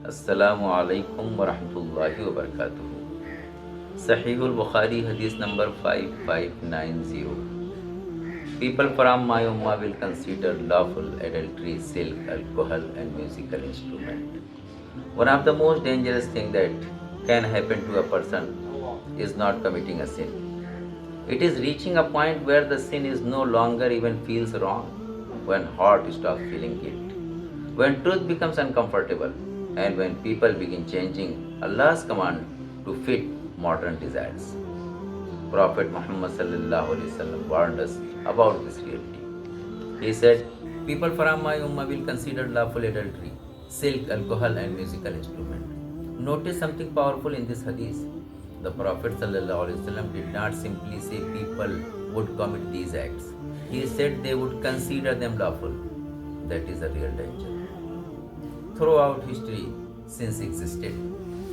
Assalamu alaikum wa rahmatullahi wa barakatuh. Sahihul Bukhari Hadith number 5590. People from my ummah will consider lawful adultery, silk, alcohol, and musical instrument. One of the most dangerous things that can happen to a person is not committing a sin. It is reaching a point where the sin is no longer even feels wrong, when heart stops feeling guilt, when truth becomes uncomfortable, and when people begin changing Allah's command to fit modern desires. Prophet Muhammad sallallahu alaihi wasallam warned us about this reality. He said, "People from my ummah will consider lawful adultery, silk, alcohol, and musical instrument." Notice something powerful in this hadith. The Prophet sallallahu alaihi wasallam did not simply say people would commit these acts. He said they would consider them lawful. That is a real danger. Throughout history, sins existed,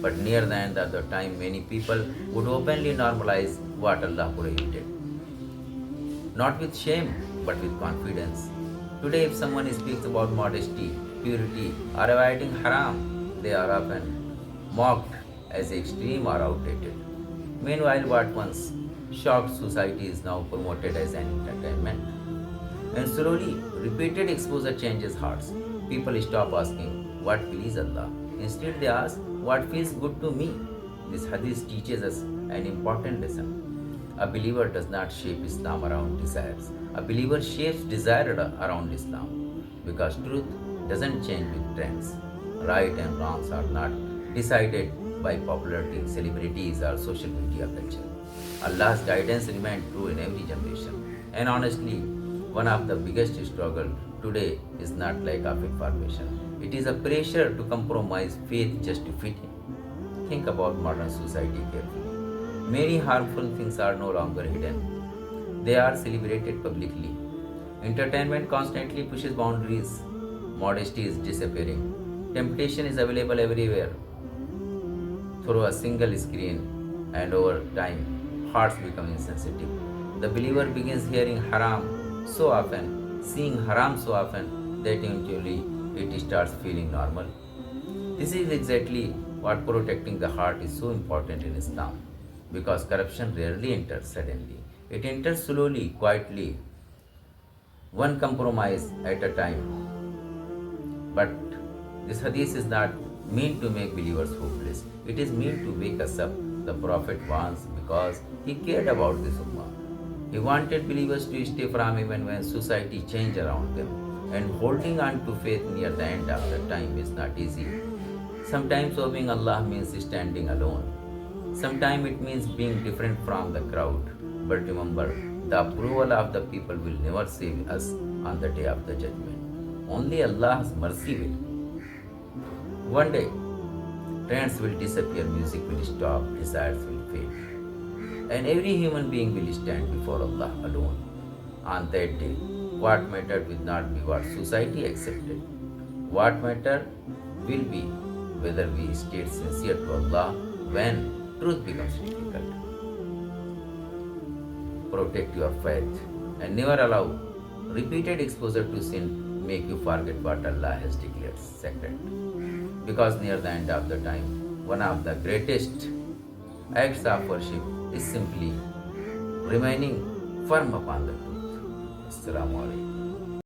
but near the end of the time, many people would openly normalize what Allah prohibited. Not with shame, but with confidence. Today, if someone speaks about modesty, purity, or avoiding haram, they are often mocked as extreme or outdated. Meanwhile, what once shocked society is now promoted as an entertainment. And slowly, repeated exposure changes hearts. People stop asking, what please Allah? Instead, they ask, what feels good to me? This hadith teaches us an important lesson. A believer does not shape Islam around desires. A believer shapes desire around Islam. Because truth doesn't change with trends. Right and wrongs are not decided by popularity, celebrities, or social media culture. Allah's guidance remains true in every generation. And honestly, one of the biggest struggles today is not lack of information. It is a pressure to compromise faith just to fit in. Think about modern society carefully. Many harmful things are no longer hidden. They are celebrated publicly. Entertainment constantly pushes boundaries. Modesty is disappearing. Temptation is available everywhere through a single screen, and over time, hearts become insensitive. The believer begins hearing haram so often, seeing haram so often, that eventually it starts feeling normal. This is exactly what protecting the heart is so important in Islam, because corruption rarely enters suddenly. It enters slowly, quietly, one compromise at a time. But this hadith is not meant to make believers hopeless. It is meant to wake us up. The Prophet warns because he cared about this ummah. He wanted believers to stay firm even when society changed around them. And holding on to faith near the end of the time is not easy. Sometimes obeying Allah means standing alone. Sometimes it means being different from the crowd. But remember, the approval of the people will never save us on the day of the judgment. Only Allah's mercy will. One day, trends will disappear, music will stop, desires will fade, and every human being will stand before Allah alone. On that day, what mattered will not be what society accepted. What mattered will be whether we stayed sincere to Allah when truth becomes difficult. Protect your faith and never allow repeated exposure to sin make you forget what Allah has declared sacred. Because near the end of the time, one of the greatest acts of worship is simply remaining firm upon the truth. Assalamu alaikum.